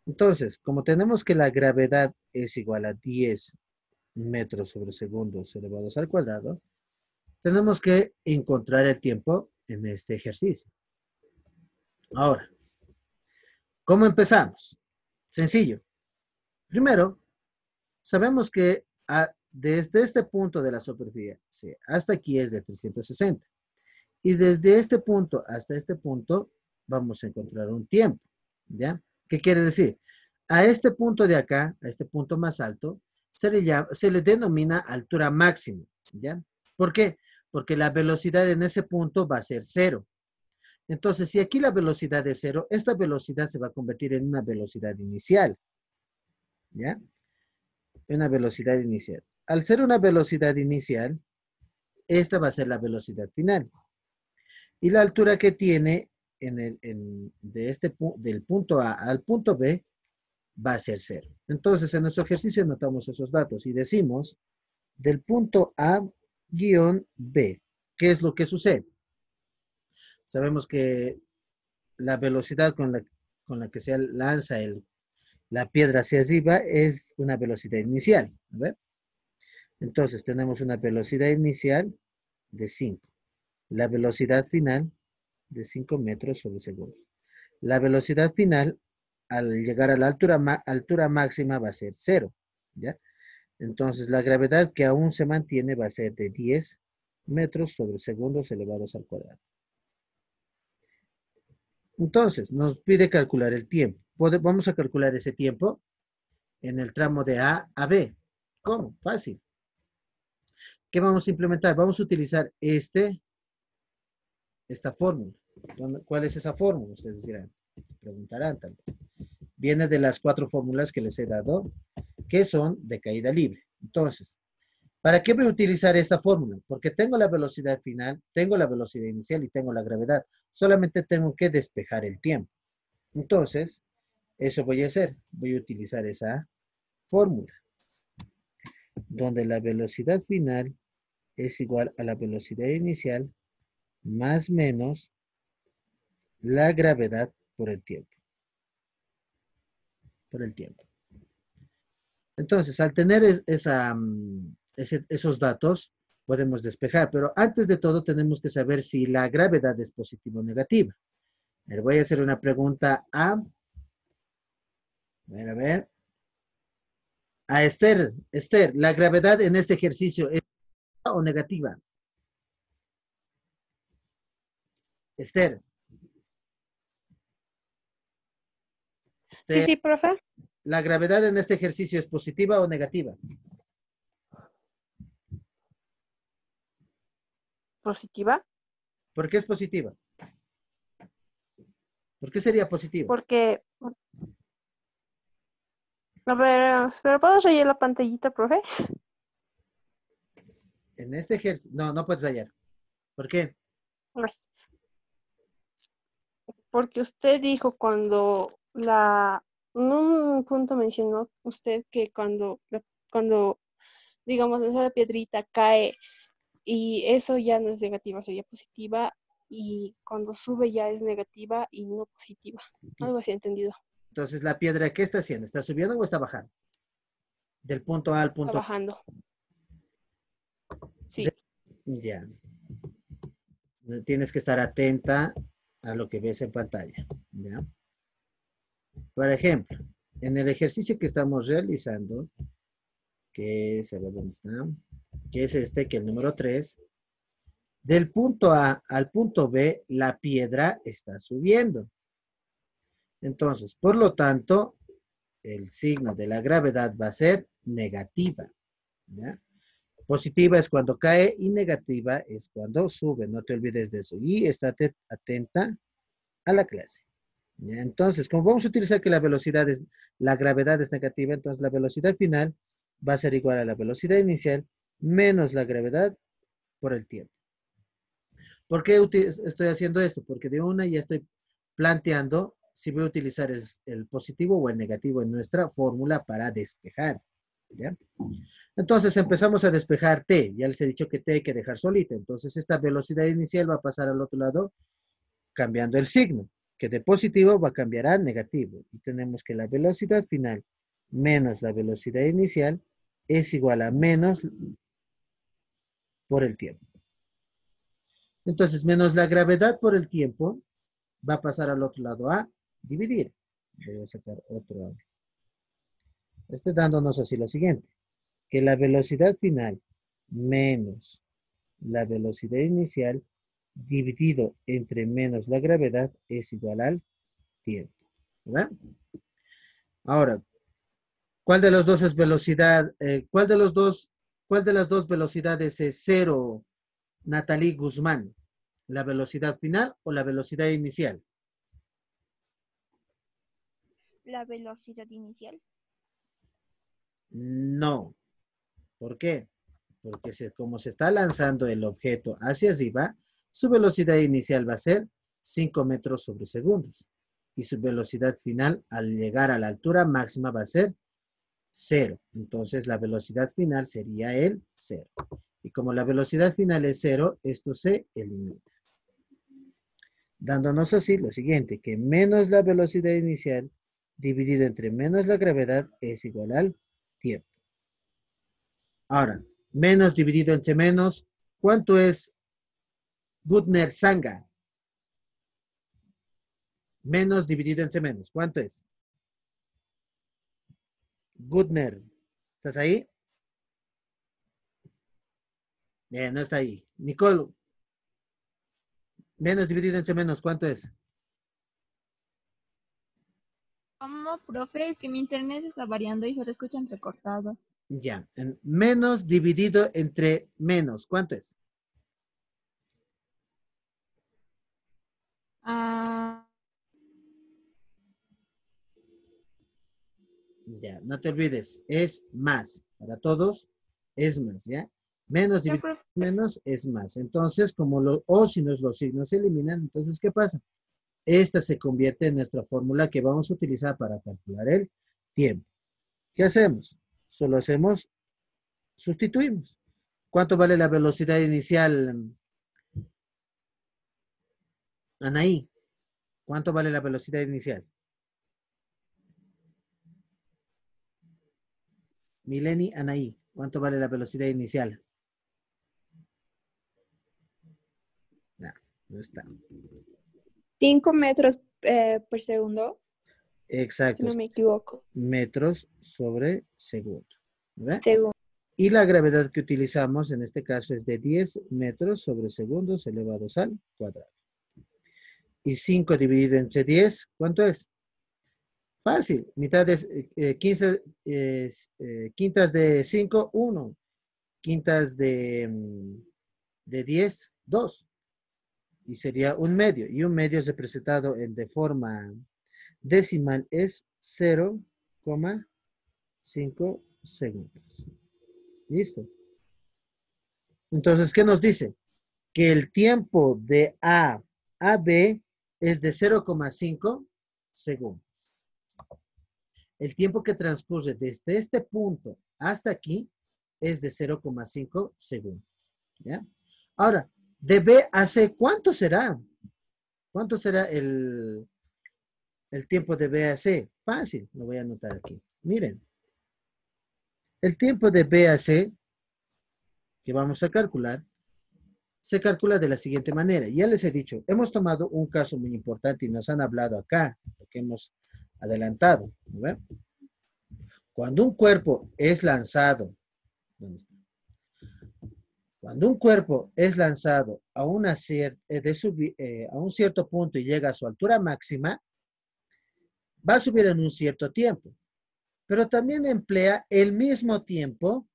Entonces, como tenemos que la gravedad es igual a 10 metros sobre segundos elevados al cuadrado, tenemos que encontrar el tiempo en este ejercicio. Ahora, ¿cómo empezamos? Sencillo. Primero, sabemos que desde este punto de la superficie hasta aquí es de 360. Y desde este punto hasta este punto vamos a encontrar un tiempo. ¿Ya? ¿Qué quiere decir? A este punto de acá, a este punto más alto, se le denomina altura máxima. ¿Ya? ¿Por qué? Porque la velocidad en ese punto va a ser cero. Entonces, si aquí la velocidad es cero, esta velocidad se va a convertir en una velocidad inicial. ¿Ya? Una velocidad inicial. Al ser una velocidad inicial, esta va a ser la velocidad final. Y la altura que tiene del punto A al punto B va a ser cero. Entonces, en nuestro ejercicio anotamos esos datos y decimos del punto A guión B. ¿Qué es lo que sucede? Sabemos que la velocidad con la que se lanza la piedra hacia arriba es una velocidad inicial. A ver. Entonces, tenemos una velocidad inicial de 5. La velocidad final de 5 metros sobre segundo. La velocidad final, al llegar a la altura máxima, va a ser cero. ¿Ya? Entonces, la gravedad que aún se mantiene va a ser de 10 metros sobre segundos elevados al cuadrado. Entonces, nos pide calcular el tiempo. Vamos a calcular ese tiempo en el tramo de A a B. ¿Cómo? Fácil. ¿Qué vamos a implementar? Vamos a utilizar esta fórmula. ¿Cuál es esa fórmula? Ustedes dirán, preguntarán también. Viene de las 4 fórmulas que les he dado, que son de caída libre. Entonces, ¿para qué voy a utilizar esta fórmula? Porque tengo la velocidad final, tengo la velocidad inicial y tengo la gravedad. Solamente tengo que despejar el tiempo. Entonces, eso voy a hacer. Voy a utilizar esa fórmula, donde la velocidad final es igual a la velocidad inicial más menos la gravedad por el tiempo. Por el tiempo. Entonces, al tener esos datos, podemos despejar. Pero antes de todo, tenemos que saber si la gravedad es positiva o negativa. Le voy a hacer una pregunta a ver. A Esther. Esther, ¿la gravedad en este ejercicio es positiva o negativa? Esther. Sí, Esther, sí, profe. ¿la gravedad en este ejercicio es positiva o negativa? Positiva. ¿Por qué es positiva? ¿Por qué sería positiva? Porque, a ver, ¿pero puedo seguir la pantallita, profe? En este ejercicio, no, no puedes hallar. ¿Por qué? Ay, porque usted dijo en un punto mencionó usted que cuando, digamos, esa piedrita cae y eso ya no es negativa, sería positiva, y cuando sube ya es negativa y no positiva. Algo así entendido. Entonces, ¿la piedra qué está haciendo? ¿Está subiendo o está bajando? Del punto A al Está punto bajando. B. Sí. Ya. Tienes que estar atenta a lo que ves en pantalla. ¿Ya? Por ejemplo, en el ejercicio que estamos realizando, que es, a ver dónde está, que es este, que el número 3, del punto A al punto B, la piedra está subiendo. Entonces, por lo tanto, el signo de la gravedad va a ser negativa. ¿Ya? Positiva es cuando cae y negativa es cuando sube. No te olvides de eso. Y estate atenta a la clase. ¿Ya? Entonces, como vamos a utilizar que la gravedad es negativa, entonces la velocidad final va a ser igual a la velocidad inicial menos la gravedad por el tiempo. ¿Por qué estoy haciendo esto? Porque de una ya estoy planteando si voy a utilizar el positivo o el negativo en nuestra fórmula para despejar. ¿Ya? Entonces empezamos a despejar T. Ya les he dicho que T hay que dejar solita. Entonces esta velocidad inicial va a pasar al otro lado cambiando el signo. que de positivo va a cambiar a negativo. Y tenemos que la velocidad final menos la velocidad inicial es igual a menos por el tiempo. Entonces, menos la gravedad por el tiempo va a pasar al otro lado a dividir. Voy a sacar otro. Dándonos así lo siguiente, que la velocidad final menos la velocidad inicial dividido entre menos la gravedad es igual al tiempo. ¿Verdad? Ahora, ¿cuál de los dos es velocidad? ¿Cuál de las dos velocidades es cero, Natalie Guzmán? ¿La velocidad final o la velocidad inicial? La velocidad inicial. No. ¿Por qué? Porque como se está lanzando el objeto hacia arriba, su velocidad inicial va a ser 5 metros sobre segundos. Y su velocidad final al llegar a la altura máxima va a ser 0. Entonces la velocidad final sería el 0. Y como la velocidad final es 0, esto se elimina. Dándonos así lo siguiente, que menos la velocidad inicial dividido entre menos la gravedad es igual al tiempo. Ahora, menos dividido entre menos, ¿cuánto es Gutner Sanga? Menos dividido entre menos, ¿cuánto es? Gutner, ¿estás ahí? Bien, no está ahí. Nicole, menos dividido entre menos, ¿cuánto es? ¿Cómo, profe? Es que mi internet está variando y se lo escucha entrecortado. Ya, menos dividido entre menos, ¿cuánto es? Ya, no te olvides, es más. Para todos, es más, ¿ya? Menos dividido entre menos es más. Entonces, como si los signos se eliminan, entonces, ¿qué pasa? Esta se convierte en nuestra fórmula que vamos a utilizar para calcular el tiempo. ¿Qué hacemos? Solo sustituimos. ¿Cuánto vale la velocidad inicial, Anaí? ¿Cuánto vale la velocidad inicial? Mileni, Anaí, ¿cuánto vale la velocidad inicial? No está. 5 metros por segundo. Exacto. Si no me equivoco. Metros sobre segundo. ¿Ve? Segundo. Y la gravedad que utilizamos en este caso es de 10 metros sobre segundos elevados al cuadrado. Y 5 dividido entre 10, ¿cuánto es? Fácil. Mitad de 15, quintas de 5, 1. Quintas de 10, 2. Y sería un medio. Y un medio es representado de forma decimal es 0,5 segundos. ¿Listo? Entonces, ¿qué nos dice? Que el tiempo de A a B es de 0,5 segundos. El tiempo que transcurre desde este punto hasta aquí es de 0,5 segundos. ¿Ya? Ahora, de B a C, ¿cuánto será? ¿Cuánto será el tiempo de B a C? Fácil, lo voy a anotar aquí. Miren. El tiempo de B a C, que vamos a calcular, se calcula de la siguiente manera. Ya les he dicho, hemos tomado un caso muy importante y nos han hablado acá, lo que hemos adelantado. ¿No? Cuando un cuerpo es lanzado, ¿dónde está? Cuando un cuerpo es lanzado a un cierto punto y llega a su altura máxima, va a subir en un cierto tiempo, pero también emplea el mismo tiempo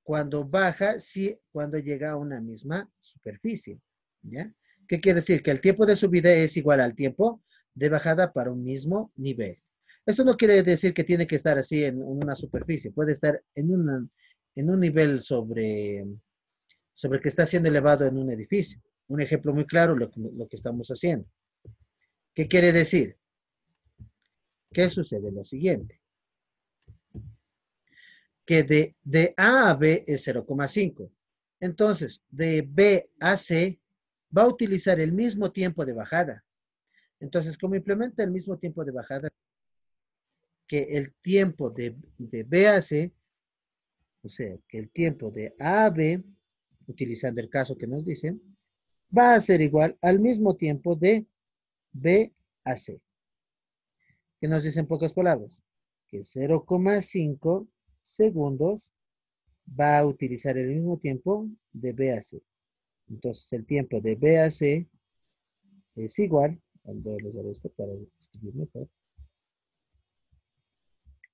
cuando baja, cuando llega a una misma superficie. ¿Ya? ¿Qué quiere decir? Que el tiempo de subida es igual al tiempo de bajada para un mismo nivel. Esto no quiere decir que tiene que estar así en una superficie, puede estar en un nivel sobre que está siendo elevado en un edificio. Un ejemplo muy claro, lo que estamos haciendo. ¿Qué quiere decir? ¿Qué sucede? Lo siguiente. Que de A a B es 0,5. Entonces, de B a C va a utilizar el mismo tiempo de bajada. Entonces, como implementa el mismo tiempo de bajada que el tiempo de B a C, o sea, que el tiempo de A a B, utilizando el caso que nos dicen, va a ser igual al mismo tiempo de B a C. ¿Qué nos dicen pocas palabras? Que 0,5 segundos va a utilizar el mismo tiempo de B a C. Entonces, el tiempo de B a C es igual, voy a usar esto para escribir mejor.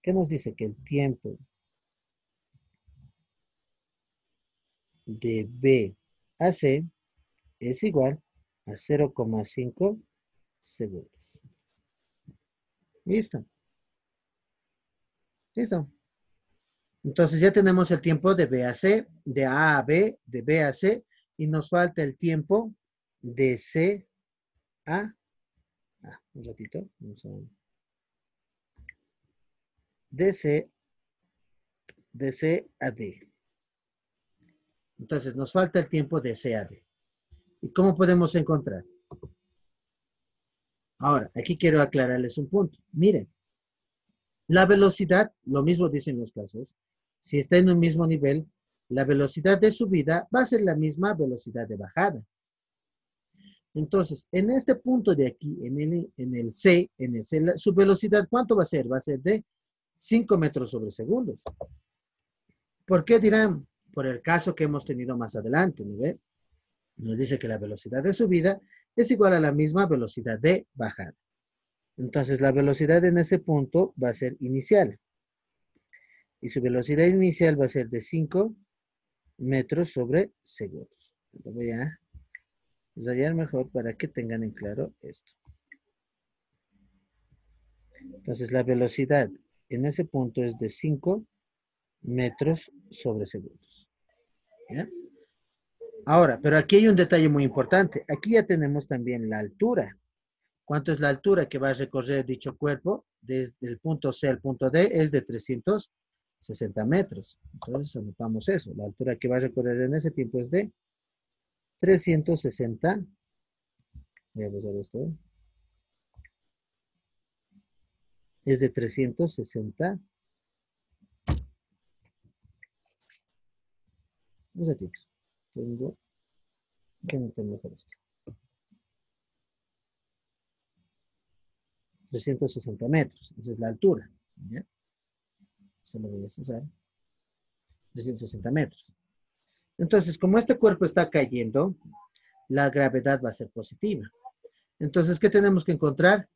¿Qué nos dice? Que el tiempo de B a C es igual a 0,5 segundos. ¿Listo? ¿Listo? Entonces ya tenemos el tiempo de B a C, de A a B, de B a C, y nos falta el tiempo de C a... un ratito. Vamos a... de C a D. Entonces nos falta el tiempo de C a D. ¿Y cómo podemos encontrar? Ahora, aquí quiero aclararles un punto. Miren, la velocidad, lo mismo dicen los casos, si está en un mismo nivel, la velocidad de subida va a ser la misma velocidad de bajada. Entonces, en este punto de aquí, en el C, su velocidad, ¿cuánto va a ser? Va a ser de 5 metros sobre segundos. ¿Por qué dirán? Por el caso que hemos tenido más adelante, ¿no ve? Nos dice que la velocidad de subida es igual a la misma velocidad de bajada. Entonces, la velocidad en ese punto va a ser inicial. Y su velocidad inicial va a ser de 5 metros sobre segundos. Lo voy a ensayar mejor para que tengan en claro esto. Entonces, la velocidad en ese punto es de 5 metros sobre segundos. ¿Ya? Ahora, pero aquí hay un detalle muy importante. Aquí ya tenemos también la altura. ¿Cuánto es la altura que va a recorrer dicho cuerpo? Desde el punto C al punto D es de 360 metros. Entonces anotamos eso. La altura que va a recorrer en ese tiempo es de 360. Voy a usar esto. Es de 360. Un ratito. Tengo que anotar mejor esto. 360 metros. Esa es la altura. ¿Ya? Se lo voy a cesar. 360 metros. Entonces, como este cuerpo está cayendo, la gravedad va a ser positiva. Entonces, ¿qué tenemos que encontrar?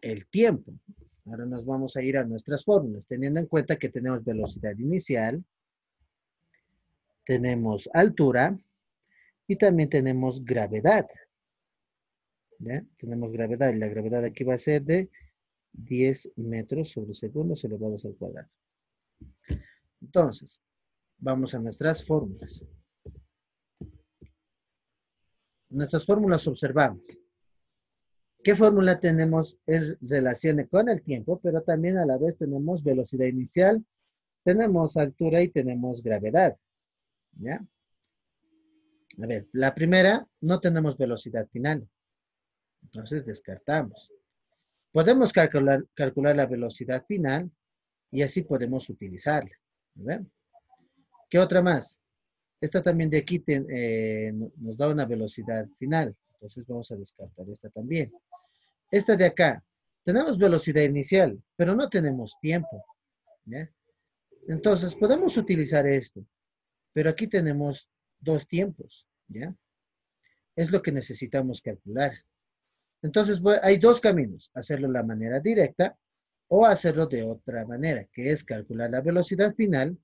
El tiempo. Ahora nos vamos a ir a nuestras fórmulas, teniendo en cuenta que tenemos velocidad inicial, tenemos altura y también tenemos gravedad. ¿Ya? Tenemos gravedad y la gravedad aquí va a ser de 10 metros sobre segundos elevados al cuadrado. Entonces, vamos a nuestras fórmulas. Nuestras fórmulas observamos. ¿Qué fórmula tenemos? Es relación con el tiempo, pero también a la vez tenemos velocidad inicial, tenemos altura y tenemos gravedad. ¿Ya? A ver, la primera, no tenemos velocidad final. Entonces descartamos. Podemos calcular la velocidad final y así podemos utilizarla. ¿Ve? ¿Qué otra más? Esta también de aquí nos da una velocidad final. Entonces vamos a descartar esta también. Esta de acá, tenemos velocidad inicial, pero no tenemos tiempo. ¿Ya? Entonces podemos utilizar esto. Pero aquí tenemos dos tiempos. ¿Ya? Es lo que necesitamos calcular. Entonces hay dos caminos. Hacerlo de la manera directa o hacerlo de otra manera, que es calcular la velocidad final.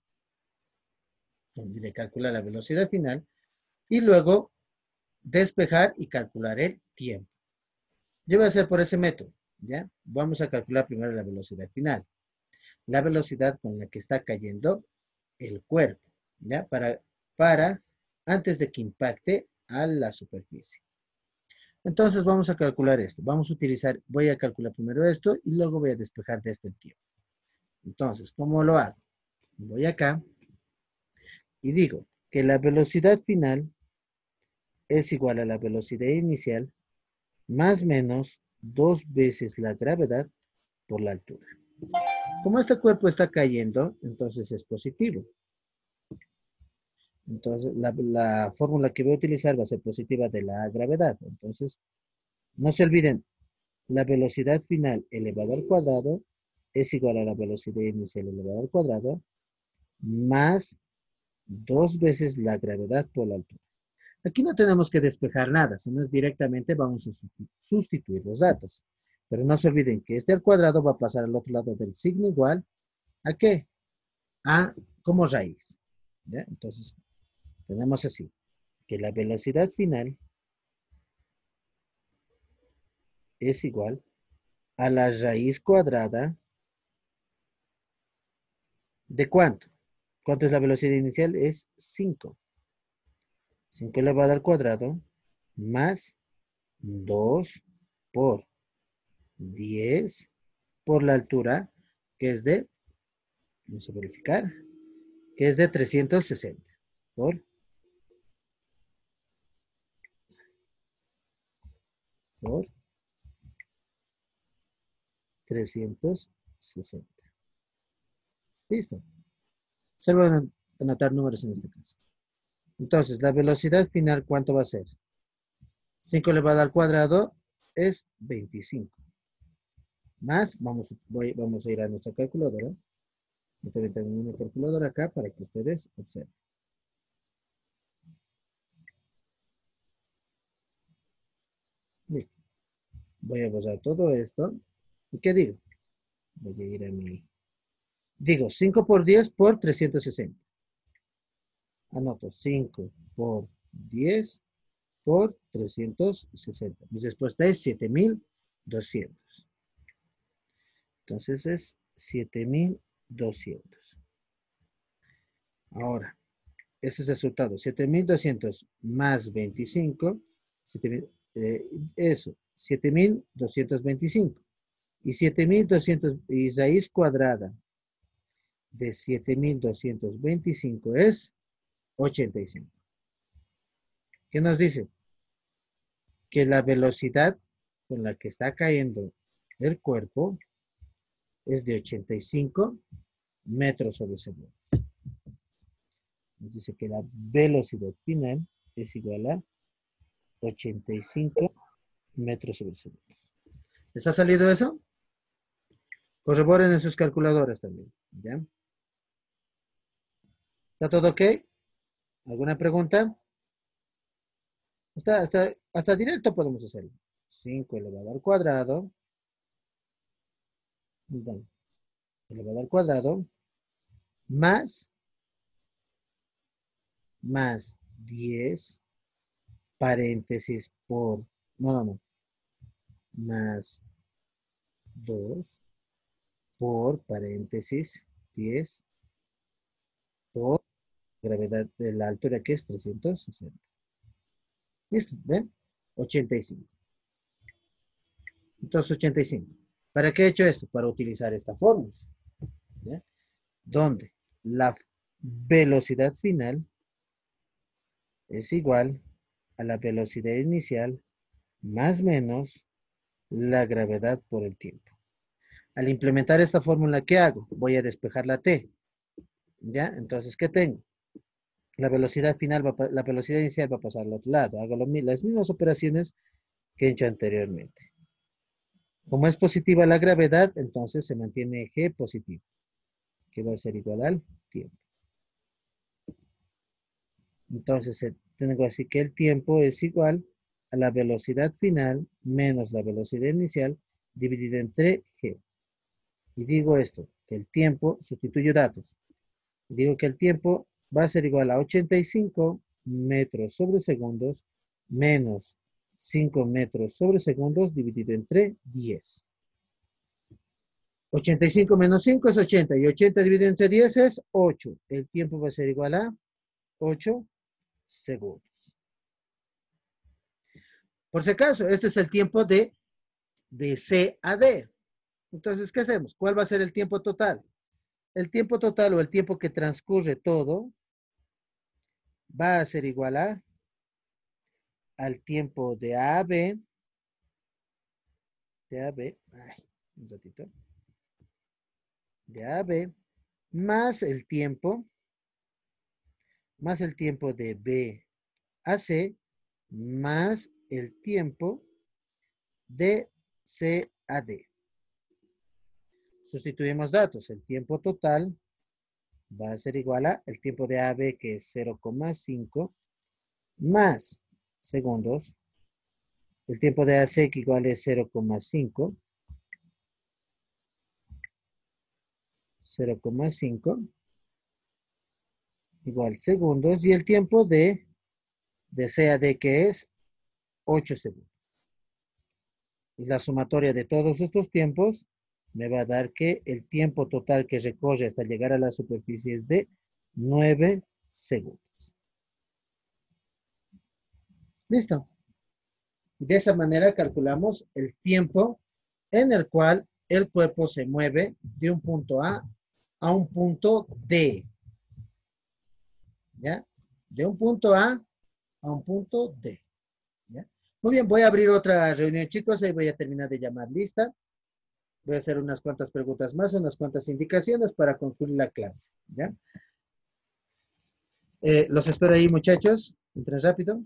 Diré calcular la velocidad final y luego despejar y calcular el tiempo. Yo voy a hacer por ese método, ¿ya? Vamos a calcular primero la velocidad final. La velocidad con la que está cayendo el cuerpo, ¿ya? Para antes de que impacte a la superficie. Entonces vamos a calcular esto. Voy a calcular primero esto y luego voy a despejar de esto el tiempo. Entonces, ¿cómo lo hago? Voy acá y digo que la velocidad final es igual a la velocidad inicial más menos 2 veces la gravedad por la altura. Como este cuerpo está cayendo, entonces es positivo. Entonces, la fórmula que voy a utilizar va a ser positiva de la gravedad. Entonces, no se olviden, la velocidad final elevado al cuadrado es igual a la velocidad inicial elevada al cuadrado más 2 veces la gravedad por la altura. Aquí no tenemos que despejar nada, sino es directamente vamos a sustituir los datos. Pero no se olviden que este al cuadrado va a pasar al otro lado del signo igual. ¿A qué? A como raíz. ¿Ya? Entonces, tenemos así, que la velocidad final es igual a la raíz cuadrada ¿de cuánto? ¿Cuánto es la velocidad inicial? Es 5. 5 elevado al cuadrado más 2 por 10 por la altura, que es de, vamos a verificar, que es de 360 por 360. Listo. Se van a anotar números en este caso. Entonces, la velocidad final, ¿cuánto va a ser? 5 elevado al cuadrado es 25. Más, vamos a ir a nuestra calculadora. Yo también tengo una calculadora acá para que ustedes observen. Listo. Voy a borrar todo esto. ¿Y qué digo? Voy a ir a mi... Digo, 5 por 10 por 360. Anoto 5 por 10 por 360. Mi respuesta es 7200. Entonces es 7200. Ahora, ese es el resultado. 7200 más 25. 7000, eso, 7225. Y 7200 y raíz cuadrada de 7225 es 85. ¿Qué nos dice? Que la velocidad con la que está cayendo el cuerpo es de 85 metros sobre segundo. Nos dice que la velocidad final es igual a 85 metros sobre segundo. ¿Les ha salido eso? Corroboren en sus calculadoras también. ¿Ya? ¿Está todo ok? ¿Alguna pregunta? Hasta directo podemos hacerlo. 5 elevado al cuadrado. Elevado al cuadrado. Más 10 paréntesis por, no, más 2 por paréntesis 10 por gravedad de la altura que es 360. ¿Listo? ¿Ven? 85. Entonces 85. ¿Para qué he hecho esto? Para utilizar esta fórmula. ¿Ya? Donde la velocidad final es igual a la velocidad inicial más menos la gravedad por el tiempo. Al implementar esta fórmula, ¿qué hago? Voy a despejar la t. ¿Ya? Entonces, ¿qué tengo? La velocidad final, la velocidad inicial va a pasar al otro lado. Hago las mismas operaciones que he hecho anteriormente. Como es positiva la gravedad, entonces se mantiene g positivo, que va a ser igual al tiempo. Entonces, tengo así que el tiempo es igual a la velocidad final menos la velocidad inicial dividida entre g. Y digo esto, que el tiempo, sustituyo datos. Y digo que el tiempo va a ser igual a 85 metros sobre segundos menos 5 metros sobre segundos dividido entre 10. 85 menos 5 es 80 y 80 dividido entre 10 es 8. El tiempo va a ser igual a 8 segundos. Por si acaso, este es el tiempo de C a D. Entonces, ¿qué hacemos? ¿Cuál va a ser el tiempo total? El tiempo total o el tiempo que transcurre todo va a ser igual al tiempo de A a B de AB, ay, un ratito, de AB, más el tiempo de B a C, más el tiempo de C a D. Sustituimos datos. El tiempo total va a ser igual a el tiempo de AB, que es 0,5, más segundos. El tiempo de AC, que igual es 0,5. 0,5 igual segundos. Y el tiempo de C a D, que es 8 segundos. Y la sumatoria de todos estos tiempos me va a dar que el tiempo total que recorre hasta llegar a la superficie es de 9 segundos. Listo. Y de esa manera calculamos el tiempo en el cual el cuerpo se mueve de un punto A un punto D. ¿Ya? De un punto A un punto D. ¿Ya? Muy bien, voy a abrir otra reunión, chicos. Ahí voy a terminar de llamar lista. Voy a hacer unas cuantas preguntas más, unas cuantas indicaciones para concluir la clase. ¿Ya? Los espero ahí, muchachos. Entren rápido.